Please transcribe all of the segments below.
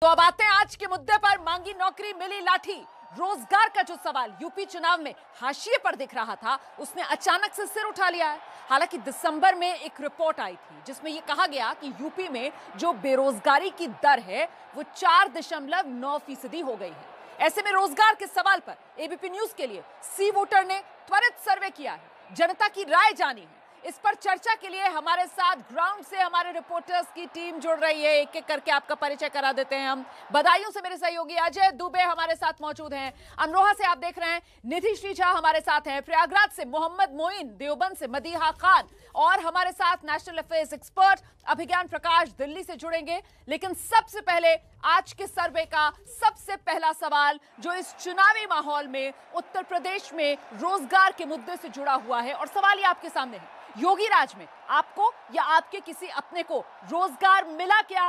तो अब आते हैं आज के मुद्दे पर। मांगी नौकरी मिली लाठी, रोजगार का जो सवाल यूपी चुनाव में हाशिए पर दिख रहा था, उसने अचानक से सिर उठा लिया है। हालांकि दिसंबर में एक रिपोर्ट आई थी जिसमें यह कहा गया कि यूपी में जो बेरोजगारी की दर है वो 4.9% हो गई है। ऐसे में रोजगार के सवाल पर एबीपी न्यूज के लिए सी वोटर ने त्वरित सर्वे किया है, जनता की राय जानी है। इस पर चर्चा के लिए हमारे साथ ग्राउंड से हमारे रिपोर्टर्स की टीम जुड़ रही है। एक एक करके आपका परिचय करा देते हैं हम। बदायूं से मेरे सहयोगी अजय दुबे हमारे साथ मौजूद हैं। अमरोहा से आप देख रहे हैं निधि श्री झा हमारे साथ हैं। प्रयागराज से मोहम्मद मोइन, देवबंद से मदीहा खान और हमारे साथ नेशनल अफेयर्स एक्सपर्ट अभिज्ञान प्रकाश दिल्ली से जुड़ेंगे। लेकिन सबसे पहले आज के सर्वे का सबसे पहला सवाल जो इस चुनावी माहौल में उत्तर प्रदेश में रोजगार के मुद्दे से जुड़ा हुआ है, और सवाल ये आपके सामने है, योगी राज में आपको या आपके किसी अपने को रोजगार मिला क्या?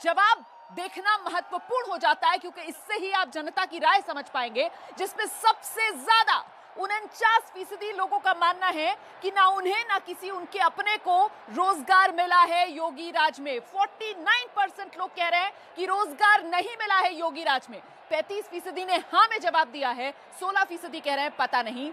जवाब देखना महत्वपूर्ण हो जाता है क्योंकि इससे ही आप जनता की राय समझ पाएंगे, जिसमें सबसे ज्यादा 49% लोगों का मानना है कि ना उन्हें ना किसी उनके अपने को रोजगार मिला है योगी राज में। 49% लोग कह रहे हैं कि रोजगार नहीं मिला है योगी राज में। 35% ने हाँ में जवाब दिया है, 16% कह रहे हैं पता नहीं।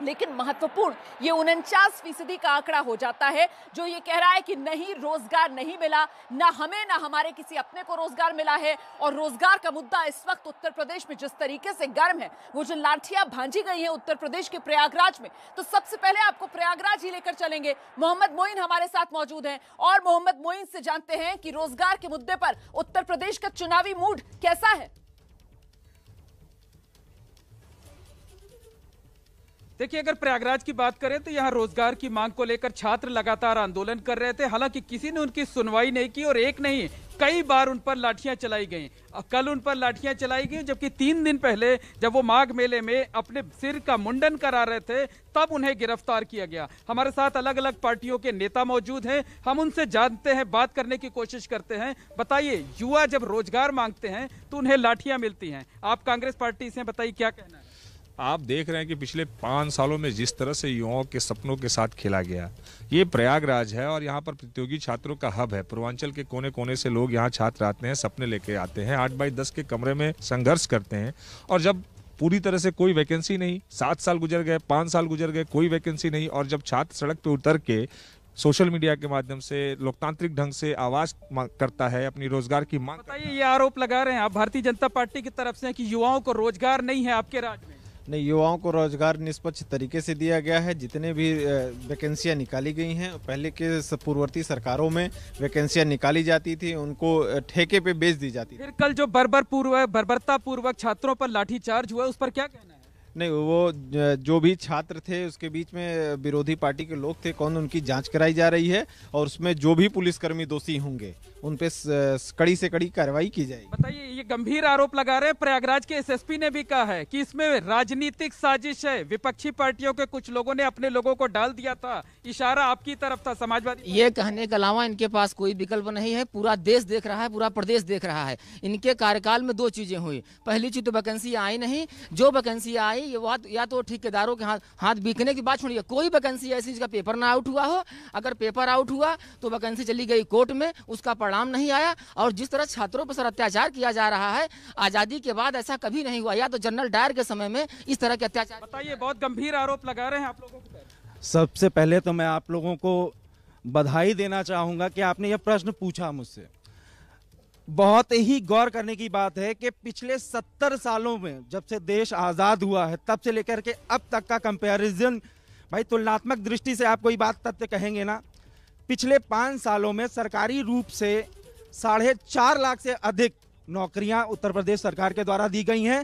लेकिन महत्वपूर्ण ये 49% का आंकड़ा हो जाता है जो ये कह रहा है कि नहीं, रोजगार नहीं मिला, ना हमें ना हमारे किसी अपने को रोजगार मिला है। और रोजगार का मुद्दा इस वक्त उत्तर प्रदेश में जिस तरीके से गर्म है, वो जो लाठियां भांजी गई हैं उत्तर प्रदेश के प्रयागराज में, तो सबसे पहले आपको प्रयागराज ही लेकर चलेंगे। मोहम्मद मोइन हमारे साथ मौजूद हैं और मोहम्मद मोइन से जानते हैं कि रोजगार के मुद्दे पर उत्तर प्रदेश का चुनावी मूड कैसा है। देखिए, अगर प्रयागराज की बात करें तो यहाँ रोजगार की मांग को लेकर छात्र लगातार आंदोलन कर रहे थे। हालांकि किसी ने उनकी सुनवाई नहीं की और एक नहीं कई बार उन पर लाठियां चलाई गईं। कल उन पर लाठियां चलाई गई, जबकि 3 दिन पहले जब वो माघ मेले में अपने सिर का मुंडन करा रहे थे तब उन्हें गिरफ्तार किया गया। हमारे साथ अलग अलग पार्टियों के नेता मौजूद हैं, हम उनसे जानते हैं, बात करने की कोशिश करते हैं। बताइए, युवा जब रोजगार मांगते हैं तो उन्हें लाठियां मिलती हैं, आप कांग्रेस पार्टी से बताइए क्या कहना है? आप देख रहे हैं कि पिछले 5 सालों में जिस तरह से युवाओं के सपनों के साथ खेला गया, ये प्रयागराज है और यहाँ पर प्रतियोगी छात्रों का हब है। पूर्वांचल के कोने कोने से लोग यहाँ छात्र आते हैं, सपने लेके आते हैं, 8x10 के कमरे में संघर्ष करते हैं। और जब पूरी तरह से कोई वैकेंसी नहीं, 7 साल गुजर गए, 5 साल गुजर गए, कोई वैकेंसी नहीं, और जब छात्र सड़क पर उतर के सोशल मीडिया के माध्यम से लोकतांत्रिक ढंग से आवाज करता है, अपनी रोजगार की मांग। बताइए, ये आरोप लगा रहे हैं आप भारतीय जनता पार्टी की तरफ से कि युवाओं को रोजगार नहीं है आपके राज्य में। नहीं, युवाओं को रोजगार निष्पक्ष तरीके से दिया गया है। जितने भी वैकेंसियां निकाली गई हैं, पहले के पूर्ववर्ती सरकारों में वैकेंसियां निकाली जाती थी, उनको ठेके पे बेच दी जाती थी। फिर कल जो बर्बरता पूर्वक छात्रों पर लाठीचार्ज हुआ, उस पर क्या कहना है? नहीं, वो जो भी छात्र थे उसके बीच में विरोधी पार्टी के लोग थे, कौन, उनकी जांच कराई जा रही है और उसमें जो भी पुलिसकर्मी दोषी होंगे उन पे कड़ी से कड़ी कार्रवाई की जाएगी। बताइए, ये गंभीर आरोप लगा रहे हैं। प्रयागराज के एसएसपी ने भी कहा है कि इसमें राजनीतिक साजिश है, विपक्षी पार्टियों के कुछ लोगों ने अपने लोगों को डाल दिया था, इशारा आपकी तरफ था, समाजवादी। ये कहने के अलावा इनके पास कोई विकल्प नहीं है। पूरा देश देख रहा है, पूरा प्रदेश देख रहा है। इनके कार्यकाल में 2 चीजें हुई। पहली चीज तो वैकेंसी आई नहीं, जो वैकेंसी आई ये बात या तो ठेकेदारों के हाथ बिकने की बात छोड़िए, कोई वैकेंसी ऐसी जिसका पेपर ना आउट हुआ हो। अगर पेपर आउट हुआ तो वैकेंसी चली गई कोर्ट में, उसका परिणाम नहीं आया। और जिस तरह छात्रों पर अत्याचार किया जा रहा है, आजादी के बाद ऐसा कभी नहीं हुआ, या तो जनरल डायर के समय में इस तरह के अत्याचार। बताइए, बहुत गंभीर आरोप लगा रहे हैं आप लोगों को। सबसे पहले तो मैं आप लोगों को बधाई देना चाहूंगा कि आपने यह प्रश्न पूछा मुझसे। बहुत ही गौर करने की बात है कि पिछले 70 सालों में, जब से देश आजाद हुआ है तब से लेकर के अब तक का कंपैरिजन, भाई तुलनात्मक दृष्टि से आप कोई बात तथ्य कहेंगे ना, पिछले 5 सालों में सरकारी रूप से 4.5 लाख से अधिक नौकरियां उत्तर प्रदेश सरकार के द्वारा दी गई हैं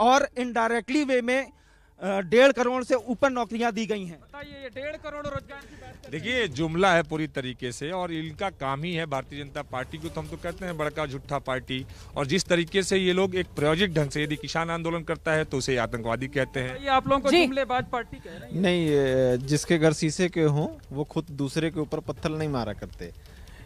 और इनडायरेक्टली वे में 1.5 करोड़ से ऊपर नौकरियां दी गई हैं। बताइए, ये 1.5 करोड़ रोजगार की बात। देखिए, जुमला है पूरी तरीके से, और इनका काम ही है भारतीय जनता पार्टी को, तो हम तो कहते हैं बड़का झूठा पार्टी। और जिस तरीके से ये लोग एक प्रायोजिक ढंग से, यदि किसान आंदोलन करता है तो उसे आतंकवादी कहते हैं। ये आप लोगों को जुमलेबाज पार्टी कह रहे हैं। नहीं, जिसके घर शीशे के हों वो खुद दूसरे के ऊपर पत्थर नहीं मारा करते।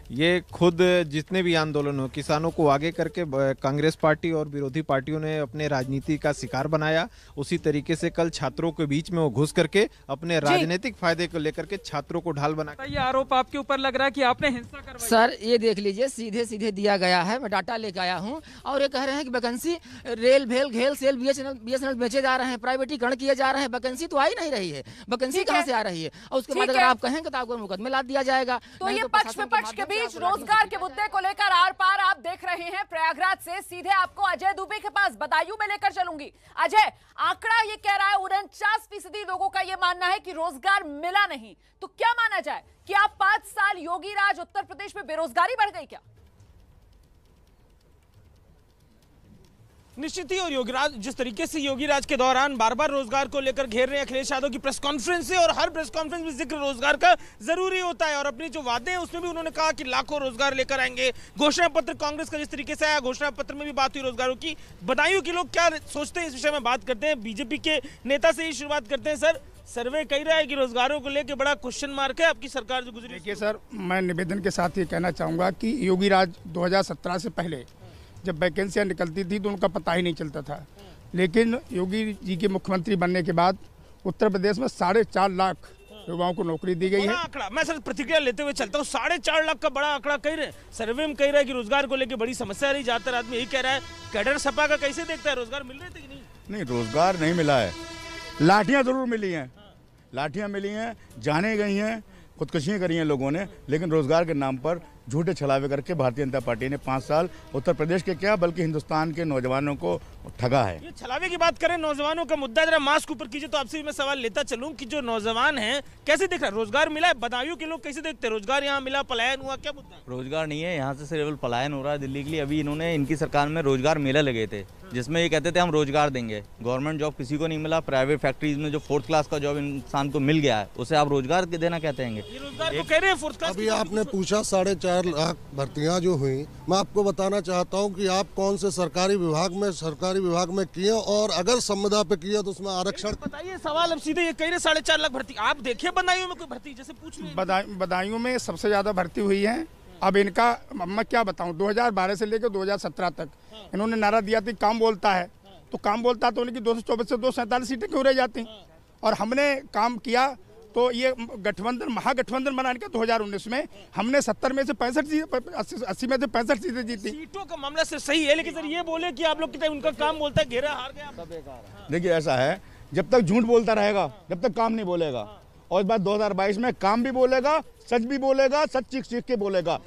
ये खुद जितने भी आंदोलन हो, किसानों को आगे करके कांग्रेस पार्टी और विरोधी पार्टियों ने अपने राजनीति का शिकार बनाया। उसी तरीके से कल छात्रों के बीच में वो घुस करके अपने राजनीतिक फायदे को लेकर के छात्रों को ढाल बना। ये आरोप आपके ऊपर लग रहा है कि आपने हिंसा करवाई। सर ये देख लीजिए, सीधे सीधे दिया गया है, मैं डाटा लेकर आया हूँ, और ये कह रहे हैं कि वैकेंसी रेल भेल घेल सेल बीएसएनएल बेचे जा रहे हैं, प्राइवेटीकरण किए जा रहे हैं, वैकेंसी तो आ ही नहीं रही है, वैकेंसी कहाँ से आ रही है? और उसके बाद अगर आप कहेंगे तो आपको मुकदमे लाद दिया जाएगा। तो ये पक्ष विपक्ष के बीच रोजगार के मुद्दे को लेकर आर पार आप देख रहे हैं। प्रयागराज से सीधे आपको अजय दुबे के पास बदायूं में लेकर चलूंगी। अजय, आंकड़ा ये कह रहा है 49% लोगों का ये मानना है कि रोजगार मिला नहीं, तो क्या माना जाए कि आप 5 साल योगी राज उत्तर प्रदेश में बेरोजगारी बढ़ गई क्या? निश्चित ही, और योगीराज जिस तरीके से योगीराज के दौरान बार बार रोजगार को लेकर घेर रहे हैं, अखिलेश यादव की प्रेस कॉन्फ्रेंस है और हर प्रेस कॉन्फ्रेंस में जिक्र रोजगार का जरूरी होता है, और अपने जो वादे हैं उसमें भी उन्होंने कहा कि लाखों रोजगार लेकर आएंगे। घोषणा पत्र कांग्रेस का जिस तरीके से आया, घोषणा पत्र में भी बात हुई रोजगारों की। बदायूं के लोग क्या सोचते हैं इस विषय में बात करते हैं। बीजेपी के नेता से ही शुरुआत करते हैं। सर, सर्वे कह रहा है कि रोजगारों को लेकर बड़ा क्वेश्चन मार्क है आपकी सरकार जो गुजरी। देखिए सर, मैं निवेदन के साथ ये कहना चाहूँगा कि योगी राज 2017 से पहले जब वैकेंसियाँ निकलती थी तो उनका पता ही नहीं चलता था, लेकिन योगी जी के मुख्यमंत्री बनने के बाद उत्तर प्रदेश में 4.5 लाख युवाओं को नौकरी दी गई है। आंकड़ा, मैं सर प्रतिक्रिया लेते हुए चलता हूँ, 4.5 लाख का बड़ा आंकड़ा कह रहे हैं। सर्वे में कह रहा है कि रोजगार को लेकर बड़ी समस्या रही, ज्यादातर आदमी यही कह रहा है। कैडर सपा का कैसे देखता है, रोजगार मिल रहे थे कि नहीं? नहीं, रोजगार नहीं मिला है। लाठियाँ जरूर मिली हैं, लाठियाँ मिली हैं, जाने गई हैं, खुदकुशियाँ करी हैं लोगों ने, लेकिन रोजगार के नाम पर झूठे छलावे करके भारतीय जनता पार्टी ने 5 साल उत्तर प्रदेश के क्या बल्कि हिंदुस्तान के नौजवानों को ठगा है। ये छलावे की बात करें, नौजवानों का मुद्दा जरा मास्क ऊपर कीजिए, तो आपसे भी मैं सवाल लेता चलूं कि जो नौजवान हैं कैसे देख रहा है? रोजगार मिला है, बदायूं के लोग कैसे देखते हैं? रोजगार यहाँ मिला, पलायन हुआ, क्या मुद्दा है? रोजगार नहीं है, यहाँ से सिर्फ पलायन हो रहा है दिल्ली के लिए। अभी इन्होंने इनकी सरकार में रोजगार मेला लगे थे जिसमें ये कहते थे हम रोजगार देंगे। गवर्नमेंट जॉब किसी को नहीं मिला, प्राइवेट फैक्ट्रीज में जो 4th क्लास का जॉब इंसान को मिल गया है उसे आप रोजगार देना कहते हैं। अभी आपने पूछा 4.5 लाख भर्तियां जो हुई, मैं आपको बताना चाहता हूं कि आप कौन से सरकारी विभाग में किए, और अगर संविदा पे किए तो उसमें आरक्षण बताइए। सवाल अब सीधे ये कह रहे 4.5 लाख भर्ती, आप देखिए बदायूं में कोई भर्ती जैसे पूछ रहे? बदायूं में सबसे ज्यादा भर्ती हुई है। अब इनका मैं क्या बताऊं, 2012 से लेकर 2017 तक इन्होंने नारा दिया था काम बोलता है, तो काम बोलता तो उनकी 224 से 247 सीटें क्यों रह जाती, और हमने काम किया तो ये गठबंधन महागठबंधन बनाने का 2019 में हमने 70 में से 80 में से 65 सीटें जीती। सीटों का मामला सर सही है, लेकिन सर ये बोले कि आप लोग कितने उनका काम बोलता है, घेरा हार गया। देखिए ऐसा है, जब तक झूठ बोलता रहेगा जब तक काम नहीं बोलेगा, और इस बार 2022 में काम भी बोलेगा, सच भी बोलेगा, सच सीख के बोलेगा।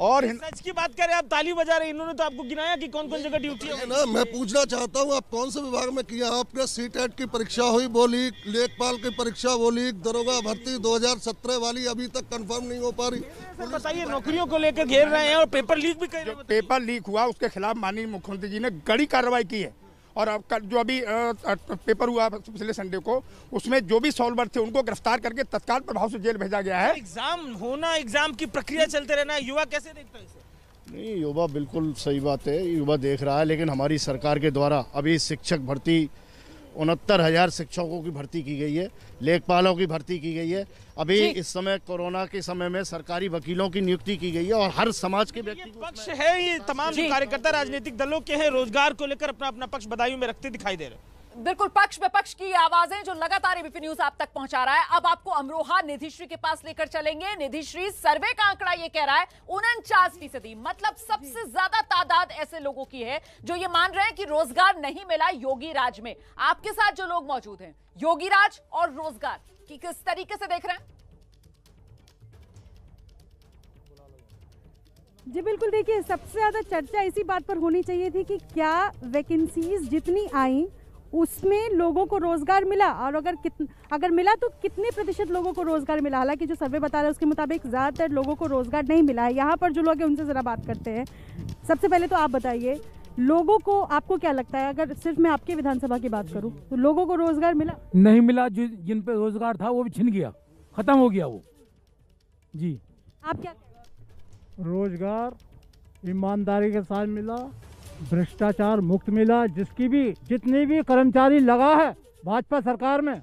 और सच की बात करें, आप ताली बजा रहे हैं, इन्होंने तो आपको गिनाया कि कौन कौन जगह ड्यूटी है ना। मैं पूछना चाहता हूँ, आप कौन से विभाग में किया? आपने सीटेट की परीक्षा हुई बोली, लेखपाल की परीक्षा बोली, दरोगा भर्ती 2017 वाली अभी तक कंफर्म नहीं हो पा रही। बताइए, नौकरियों को लेकर घेर रहे हैं और पेपर लीक भी कर रहे हैं। पेपर लीक हुआ उसके खिलाफ माननीय मुख्यमंत्री जी ने कड़ी कार्रवाई की है, और जो अभी पेपर हुआ पिछले संडे को, उसमें जो भी सॉल्वर थे उनको गिरफ्तार करके तत्काल प्रभाव से जेल भेजा गया है। एग्जाम होना, एग्जाम की प्रक्रिया चलते रहना, युवा कैसे देखता है इसे? नहीं, युवा बिल्कुल सही बात है, युवा देख रहा है, लेकिन हमारी सरकार के द्वारा अभी शिक्षक भर्ती 69,000 शिक्षकों की भर्ती की गई है, लेखपालों की भर्ती की गई है। अभी इस समय कोरोना के समय में सरकारी वकीलों की नियुक्ति की गई है, और हर समाज के व्यक्ति पक्ष है, ये तमाम कार्यकर्ता राजनीतिक दलों के हैं, रोजगार को लेकर अपना अपना पक्ष बदायूं में रखते दिखाई दे रहे हैं। बिल्कुल, पक्ष विपक्ष की आवाजें जो लगातार एबीपी न्यूज आप तक पहुंचा रहा है। अब आपको अमरोहा निधिश्री के पास लेकर चलेंगे। निधिश्री, सर्वे का आंकड़ा ये कह रहा है 49%, मतलब सबसे ज्यादा तादाद ऐसे लोगों की है जो ये मान रहे हैं कि रोजगार नहीं मिला योगी राज में। आपके साथ जो लोग मौजूद हैं, योगी राज और रोजगार की किस तरीके से देख रहे हैं? जी बिल्कुल, देखिए सबसे ज्यादा चर्चा इसी बात पर होनी चाहिए थी कि क्या वैकेंसीज जितनी आई उसमें लोगों को रोजगार मिला, और अगर मिला तो कितने प्रतिशत लोगों को रोजगार मिला। हालांकि जो सर्वे बता रहा है उसके मुताबिक ज़्यादातर लोगों को रोजगार नहीं मिला है। यहाँ पर जो लोग हैं उनसे ज़रा बात करते हैं। सबसे पहले तो आप बताइए, लोगों को आपको क्या लगता है, अगर सिर्फ मैं आपके विधानसभा की बात करूँ तो लोगों को रोजगार मिला? नहीं मिला, जिन पे रोजगार था वो भी छिन गया, खत्म हो गया वो। जी आप क्या? रोजगार ईमानदारी के साथ मिला, भ्रष्टाचार मुक्त मिला। जितनी भी कर्मचारी लगा है भाजपा सरकार में,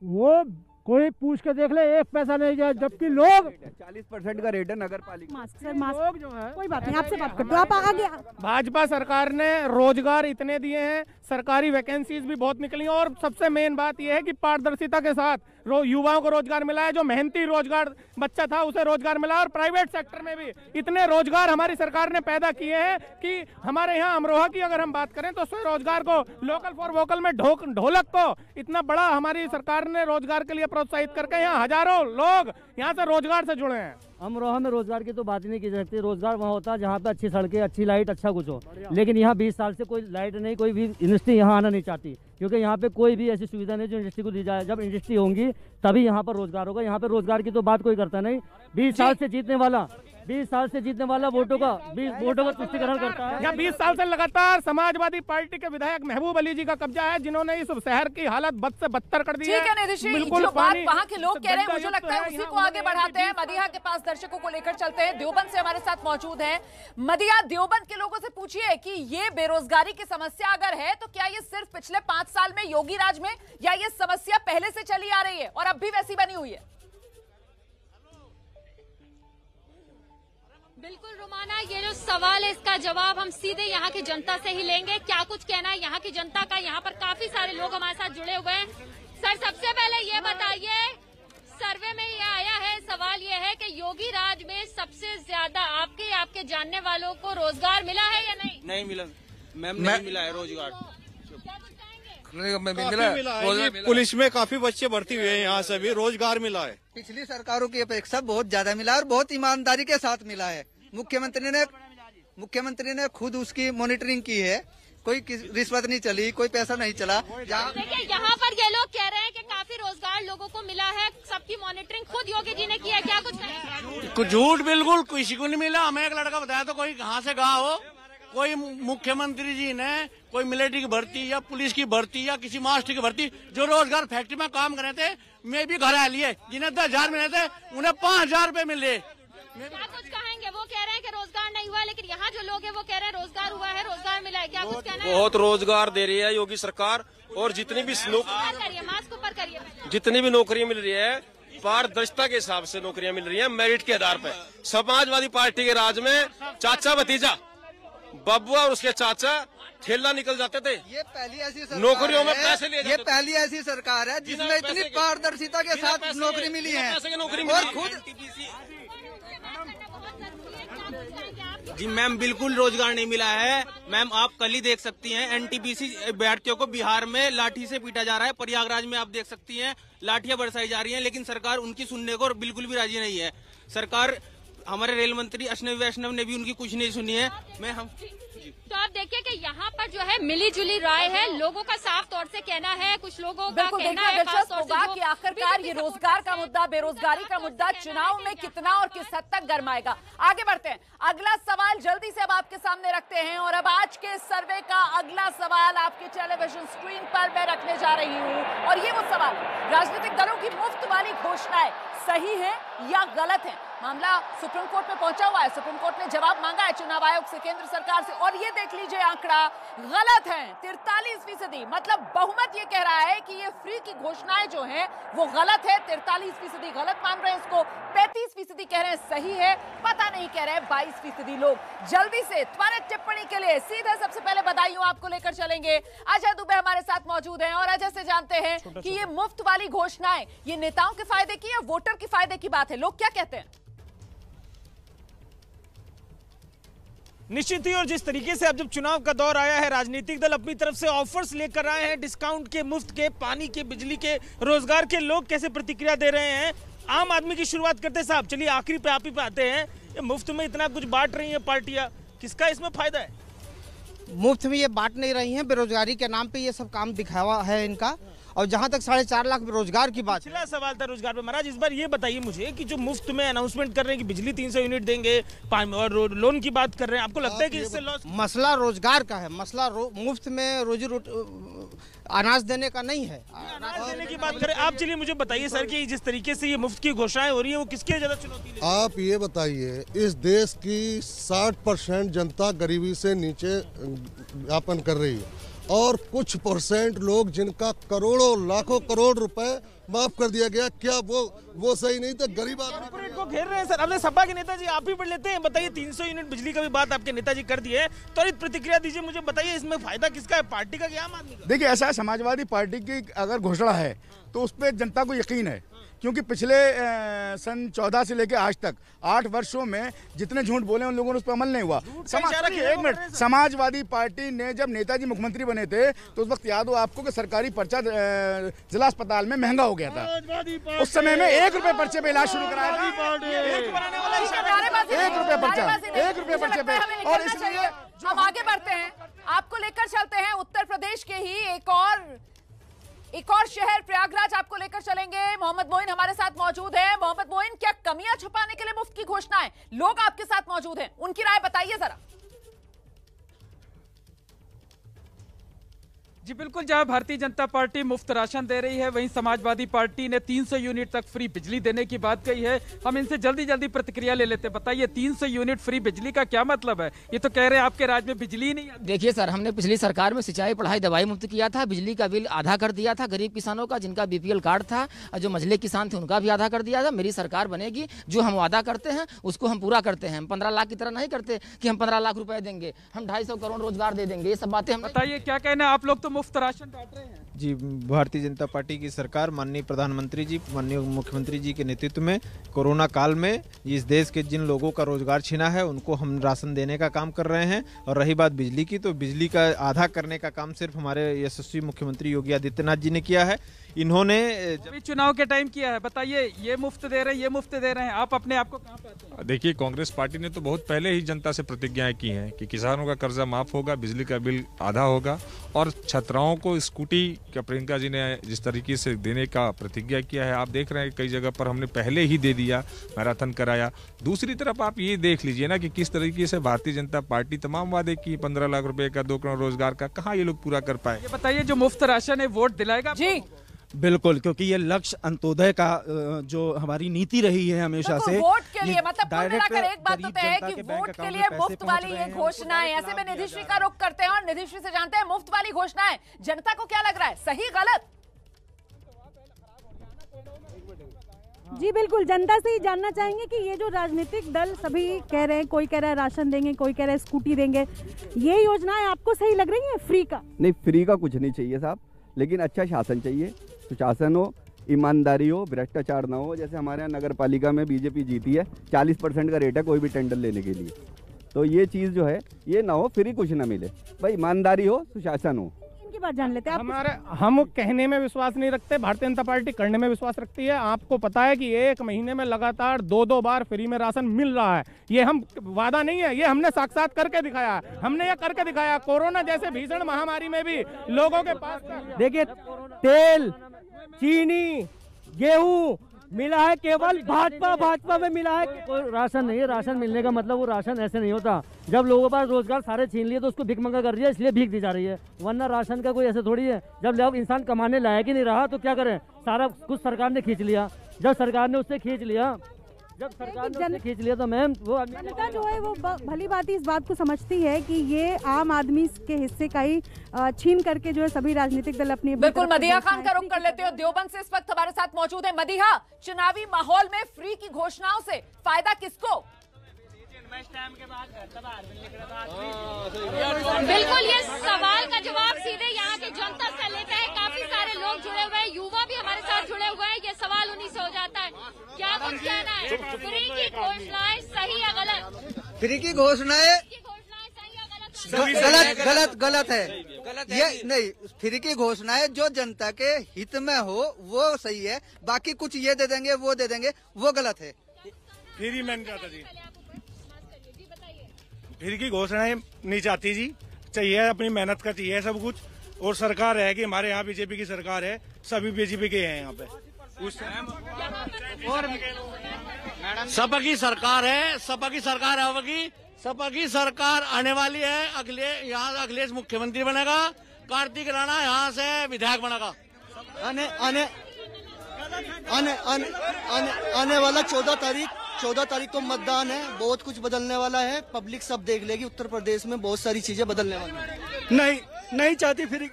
वो कोई पूछ के देख ले, एक पैसा नहीं जाए, जबकि लोग 40% का रेट है नगर पालिका। लोग जो है, कोई बात नहीं, आपसे बात करते हो, आप आगे। भाजपा सरकार ने रोजगार इतने दिए हैं, सरकारी वैकेंसीज भी बहुत निकली और सबसे मेन बात यह है कि पारदर्शिता के साथ युवाओं को रोजगार मिला है। जो मेहनती रोजगार बच्चा था उसे रोजगार मिला और प्राइवेट सेक्टर में भी इतने रोजगार हमारी सरकार ने पैदा किए हैं कि हमारे यहाँ अमरोहा की अगर हम बात करें तो स्वरोजगार को, लोकल फॉर वोकल में ढोलक को इतना बड़ा हमारी सरकार ने रोजगार के लिए प्रोत्साहित करके यहाँ हजारों लोग यहाँ से रोजगार से जुड़े हैं। अमरोहा में रोजगार की तो बात ही नहीं की जा सकती। रोजगार वहाँ होता है जहाँ पे अच्छी सड़कें, अच्छी लाइट, अच्छा कुछ हो, लेकिन यहाँ 20 साल से कोई लाइट नहीं, कोई भी इंडस्ट्री यहाँ आना नहीं चाहती, क्योंकि यहाँ पे कोई भी ऐसी सुविधा नहीं जो इंडस्ट्री को दी जाए। जब इंडस्ट्री होंगी तभी यहाँ पर रोजगार होगा। यहाँ पे रोजगार की तो बात कोई करता नहीं। 20 साल से जीतने वाला वोटों का तुष्टिकरण करता है। यहाँ 20 साल से लगातार समाजवादी पार्टी के विधायक महबूब अली जी का कब्जा है, जिन्होंने इस शहर की हालत बद से बदतर कर दी है। ठीक है निधिश, जो बात वहाँ के लोग कह रहे हैं मुझे लगता है उसी को आगे बढ़ाते हैं। मदिहा के पास दर्शकों को लेकर चलते हैं। देवबंद से हमारे साथ मौजूद है मदिहा। देवबंद के लोगों से पूछिए कि ये बेरोजगारी की समस्या अगर है तो क्या ये सिर्फ पिछले 5 साल में योगी राज में, या ये समस्या पहले से चली आ रही है और अब भी वैसी बनी हुई है? बिल्कुल रुमाना, ये जो सवाल है इसका जवाब हम सीधे यहाँ की जनता से ही लेंगे। क्या कुछ कहना है यहाँ की जनता का? यहाँ पर काफी सारे लोग हमारे साथ जुड़े हुए हैं। सर, सबसे पहले ये बताइए, सर्वे में ये आया है, सवाल ये है कि योगी राज में सबसे ज्यादा आपके जानने वालों को रोजगार मिला है या नहीं? नहीं मिला मैम, नहीं मिला है रोजगार। पुलिस में काफी बच्चे भर्ती हुए हैं, यहाँ से भी रोजगार मिला है। पिछली सरकारों की अपेक्षा बहुत ज्यादा मिला है और बहुत ईमानदारी के साथ मिला है। मुख्यमंत्री ने खुद उसकी मॉनिटरिंग की है, कोई रिश्वत नहीं चली, कोई पैसा नहीं चला। देखिए यहाँ पर ये लोग कह रहे हैं कि काफी रोजगार लोगों को मिला है, सबकी मॉनिटरिंग खुद योगी जी ने की है। क्या कुछ झूठ बिल्कुल किसी को नहीं मिला। हमें एक लड़का बताया तो कोई कहाँ से कहा हो, कोई मुख्यमंत्री जी ने कोई मिलिट्री की भर्ती या पुलिस की भर्ती या किसी मास्टर की भर्ती, जो रोजगार फैक्ट्री में काम कर रहे थे, मैं भी घर आ लिए, जिन्हें 10,000 मिले थे उन्हें 5,000 रूपए मिले। क्या कुछ कहेंगे? वो कह रहे हैं कि रोजगार नहीं हुआ, लेकिन यहाँ जो लोग हैं वो कह रहे हैं रोजगार हुआ है, रोजगार मिला है। क्या कुछ कहना है? बहुत रोजगार दे रही है योगी सरकार, और जितनी भी मास्क ऊपर करिए, जितनी भी नौकरियां मिल रही है पारदर्शिता के हिसाब से नौकरियां मिल रही है, मेरिट के आधार पर। समाजवादी पार्टी के राज में चाचा भतीजा, बब्बुआ और उसके चाचा ठेला निकल जाते थे। ये पहली ऐसी नौकरियों में पैसे ले, ये पहली ऐसी सरकार है जिसमें इतनी पारदर्शिता के साथ नौकरी मिली है और खुद। जी मैम, बिल्कुल रोजगार नहीं मिला है। मैम आप कल ही देख सकती हैं, एनटीपीसी अभ्यर्थियों को बिहार में लाठी से पीटा जा रहा है। प्रयागराज में आप देख सकती हैं लाठियां बरसाई जा रही हैं, लेकिन सरकार उनकी सुनने को बिल्कुल भी राजी नहीं है। सरकार, हमारे रेल मंत्री अश्विनी वैष्णव ने भी उनकी कुछ नहीं सुनी है। तो आप देखिए कि यहाँ पर जो है मिली जुली राय है, लोगों का साफ तौर से कहना है, कुछ लोगों का कहना है दिलचस्प होगा कि आखिरकार ये रोजगार का मुद्दा, बेरोजगारी का मुद्दा चुनाव में कितना और किस हद तक गरमाएगा। आगे बढ़ते हैं, अगला सवाल जल्दी से अब आपके सामने रखते हैं। और अब आज के सर्वे का अगला सवाल आपकी टेलीविजन स्क्रीन पर मैं रखने जा रही हूँ, और ये वो सवाल, राजनीतिक दलों की मुफ्त वाली घोषणाएं सही है या गलत है? मामला सुप्रीम कोर्ट में पहुंचा हुआ है। सुप्रीम कोर्ट ने जवाब मांगा है चुनाव आयोग से, केंद्र सरकार से, और ये देख लीजिए आंकड़ा गलत है। 43%, मतलब बहुमत ये कह रहा है कि ये फ्री की घोषणाएं जो हैं वो गलत है। 43% गलत मान रहे हैं इसको, 35% कह रहे हैं सही है, पता नहीं कह रहे हैं 22% लोग। जल्दी से त्वरित टिप्पणी के लिए सीधे सबसे पहले बधाइयों आपको लेकर चलेंगे। अजय दुबे हमारे साथ मौजूद हैं और अजय से जानते हैं कि ये मुफ्त वाली घोषणाएं ये नेताओं के फायदे की या वोटर के फायदे की बात है? लोग क्या कहते हैं? निश्चित ही, और जिस तरीके से अब जब चुनाव का दौर आया है, राजनीतिक दल अपनी तरफ से ऑफर्स लेकर आए हैं, डिस्काउंट के, मुफ्त के, पानी के, बिजली के, रोजगार के। लोग कैसे प्रतिक्रिया दे रहे हैं? आम आदमी की शुरुआत करते साहब, चलिए आखिरी पे आप ही पे आते हैं। ये मुफ्त में इतना कुछ बांट रही है पार्टियां, किसका इसमें फायदा है? मुफ्त में ये बांट नहीं रही हैं, बेरोजगारी के नाम पे ये सब काम दिखावा है इनका। और जहां तक 4.5 लाख रोजगार की बात, पिछला सवाल था रोजगार पे। महाराज, इस बार ये बताइए मुझे कि जो मुफ्त में अनाउंसमेंट कर रहे हैं कि बिजली 300 यूनिट देंगे और लोन की बात कर रहे हैं, आपको लगता है कि इससे लॉस? मसला रोजगार का है, मसला मुफ्त में रोजी अनाज देने का नहीं है। अनाज देने की बात करें आप, चलिए मुझे बताइए सर कि जिस तरीके से ये मुफ्त की घोषणाएं हो रही है वो किसके ज्यादा चुनौती है? आप ये बताइए, इस देश की 60% जनता गरीबी से नीचे व्यापन कर रही है और कुछ परसेंट लोग जिनका करोड़ों लाखों करोड़ रुपए माफ कर दिया गया, क्या वो सही नहीं था? गरीब आदमी को घेर रहे हैं सर। अपने सपा के नेताजी आप भी पढ़ लेते हैं, बताइए 300 यूनिट बिजली का भी बात आपके नेताजी कर दी है, त्वरित प्रतिक्रिया दीजिए, मुझे बताइए इसमें फायदा किसका है, पार्टी का क्या आम आदमी का? देखिए ऐसा है, समाजवादी पार्टी की अगर घोषणा है तो उस पर जनता को यकीन है, क्योंकि पिछले सन 14 से लेकर आज तक 8 वर्षों में जितने झूठ बोले उन लोगों ने उस पर अमल नहीं हुआ। एक मिनट, समाजवादी पार्टी ने जब नेताजी मुख्यमंत्री बने थे तो उस वक्त याद हो आपको कि सरकारी पर्चा जिला अस्पताल में महंगा हो गया था। उस समय में 1 रुपए पर्चे पे इलाज शुरू कराया था, 1 रुपए पर्चा, 1 रुपए पर्चे पे। और इसलिए हम आगे बढ़ते हैं, आपको लेकर चलते हैं उत्तर प्रदेश के ही एक और शहर प्रयागराज आपको लेकर चलेंगे। मोहम्मद मोइन हमारे साथ मौजूद है। मोहम्मद मोइन, क्या कमियां छुपाने के लिए मुफ्त की घोषणाएं? लोग आपके साथ मौजूद हैं, उनकी राय बताइए जरा। जी बिल्कुल, जहां भारतीय जनता पार्टी मुफ्त राशन दे रही है, वहीं समाजवादी पार्टी ने 300 यूनिट तक फ्री बिजली देने की बात कही है। हम इनसे जल्दी प्रतिक्रिया ले लेते हैं। बताइए 300 यूनिट फ्री बिजली का क्या मतलब है? ये तो कह रहे हैं आपके राज्य में बिजली नहीं है। देखिए सर, हमने पिछली सरकार में सिंचाई, पढ़ाई, दवाई मुफ्त किया था, बिजली का बिल आधा कर दिया था गरीब किसानों का, जिनका बीपीएल कार्ड था, और जो मझले किसान थे उनका भी आधा कर दिया था। मेरी सरकार बनेगी, जो हम वादा करते हैं उसको हम पूरा करते हैं। हम 15 लाख की तरह नहीं करते कि हम 15 लाख रुपए देंगे, हम 250 करोड़ रोजगार दे देंगे, ये सब बातें हम। बताइए क्या कहना है, आप लोग तो मुफ्त राशन बांट रहे हैं। जी, भारतीय जनता पार्टी की सरकार, माननीय प्रधानमंत्री जी, माननीय मुख्यमंत्री जी के नेतृत्व में कोरोना काल में इस देश के जिन लोगों का रोजगार छिना है उनको हम राशन देने का काम कर रहे हैं। और रही बात बिजली की, तो बिजली का आधा करने का काम सिर्फ हमारे यशस्वी मुख्यमंत्री योगी आदित्यनाथ जी ने किया है। इन्होंने अभी चुनाव के टाइम किया है। बताइए, ये मुफ्त दे रहे हैं, ये मुफ्त दे रहे हैं, आप अपने आप को कहां पाते हैं? देखिए, कांग्रेस पार्टी ने तो बहुत पहले ही जनता से प्रतिज्ञाएं की हैं कि किसानों का कर्जा माफ होगा, बिजली का बिल आधा होगा, और छात्राओं को स्कूटी का प्रियंका जी ने जिस तरीके से देने का प्रतिज्ञा किया है, आप देख रहे हैं कई जगह पर हमने पहले ही दे दिया, मैराथन कराया। दूसरी तरफ आप ये देख लीजिए ना कि किस तरीके से भारतीय जनता पार्टी तमाम वादे की, 15 लाख रुपए का, 2 करोड़ रोजगार का, कहाँ ये लोग पूरा कर पाए? ये बताइए, जो मुफ्त राशन है वोट दिलाएगा? जी बिल्कुल, क्योंकि ये लक्ष्य अंत्योदय का जो हमारी नीति रही है हमेशा से, वोट के लिए, मतलब कुल मिलाकर एक बात तो तय है कि वोट के लिए मुफ्त वाली ये घोषणाएं, ऐसे में निधिश्री का रुख करते हैं और निधिश्री से जानते हैं मुफ्त वाली घोषणाएं जनता को क्या लग रहा है, सही गलत? जी बिल्कुल, जनता से ही जानना चाहेंगे कि ये जो राजनीतिक दल सभी कह रहे हैं, कोई कह रहा है राशन देंगे, कोई कह रहा है स्कूटी देंगे, ये योजनाएं आपको सही लग रही है? फ्री का नहीं, फ्री का कुछ नहीं चाहिए साहब, लेकिन अच्छा शासन चाहिए, सुशासन हो, ईमानदारी हो, भ्रष्टाचार ना हो। जैसे हमारे यहाँ नगर पालिका में बीजेपी जीती है, 40% का रेट है कोई भी टेंडर लेने के लिए, तो ये चीज़ जो है ये ना हो, फ्री कुछ ना मिले भाई, ईमानदारी हो, सुशासन हो। इनकी बात जान लेते हैं। हम कहने में विश्वास नहीं रखते, भारतीय जनता पार्टी करने में विश्वास रखती है। आपको पता है कि 1 महीने में लगातार 2-2 बार फ्री में राशन मिल रहा है। ये हम वादा नहीं है, ये हमने साक्षात करके दिखाया है। हमने ये करके दिखाया, कोरोना जैसे भीषण महामारी में भी लोगों के पास, देखिए तेल, चीनी, गेहूं मिला है केवल भाजपा में मिला है। कोई राशन नहीं है, राशन मिलने का मतलब वो राशन ऐसे नहीं होता। जब लोगों पास रोजगार सारे छीन लिए तो उसको भिख मंगा कर दिया, इसलिए भीख दी जा रही है, वरना राशन का कोई ऐसे थोड़ी है। जब लोग इंसान कमाने लायक ही नहीं रहा तो क्या करें, सारा कुछ सरकार ने खींच लिया। जब सरकार ने उससे खींच लिया तो मैम वो जनता जो है वो भली बात इस बात को समझती है कि ये आम आदमी के हिस्से का ही छीन करके जो है सभी राजनीतिक दल अपनी। बिल्कुल, मदीहा खान का रुख कर लेते हो, देवबंद से इस वक्त हमारे साथ मौजूद है। मदीहा, चुनावी माहौल में फ्री की घोषणाओं से फायदा किसको? बिल्कुल, ये सवाल का जवाब सीधे यहाँ की जनता से लेते हैं। काफी सारे लोग जुड़े हुए हैं, युवा भी हमारे साथ जुड़े हुए हैं। ये सवाल उन्हीं से हो जाता है, क्या कुछ कहना है? फ्री की घोषणाएं सही या गलत? फ्री की घोषणाएं गलत है। ये नहीं, फ्री की घोषणाएं जो जनता के हित में हो वो सही है, बाकी कुछ ये दे देंगे वो दे देंगे वो गलत है। फ्री में नहीं चाहता जी, फ्री की घोषणाएं नहीं चाहती जी, चाहिए अपनी मेहनत का चाहिए सब कुछ। और सरकार है कि हमारे यहाँ बीजेपी की सरकार है, सभी बीजेपी के हैं यहाँ पे। और सपा की सरकार है, सपा की सरकार है, सपा की सरकार आने वाली है। यहाँ अखिलेश मुख्यमंत्री बनेगा, कार्तिक राणा यहाँ से विधायक बनेगा। आने वाला 14 तारीख को मतदान है, बहुत कुछ बदलने वाला है। पब्लिक सब देख लेगी, उत्तर प्रदेश में बहुत सारी चीजें बदलने वाली है। नहीं, नहीं चाहती फ्री,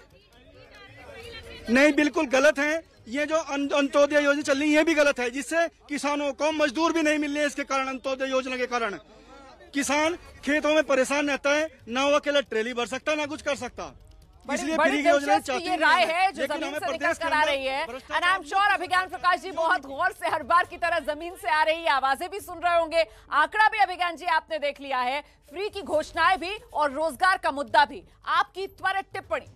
नहीं, बिल्कुल गलत है। ये जो अंत्योदय योजना चल रही है ये भी गलत है, जिससे किसानों को मजदूर भी नहीं मिल रहे हैं। इसके कारण, अंत्योदय योजना के कारण किसान खेतों में परेशान रहता है, ना वो अकेला ट्रेली भर सकता ना कुछ कर सकता। इसलिए बड़ी फ्री की योजना दिलचस्प चाहती ये राय है जो लेकिन जमीन हमें से निकल प्रदेश कर आ रही है। एंड आई एम श्योर अभिज्ञान प्रकाश जी बहुत गौर से हर बार की तरह जमीन से आ रही आवाजें भी सुन रहे होंगे, आंकड़ा भी अभिज्ञान जी आपने देख लिया है, फ्री की घोषणाएं भी और रोजगार का मुद्दा भी। आपकी त्वरित टिप्पणी।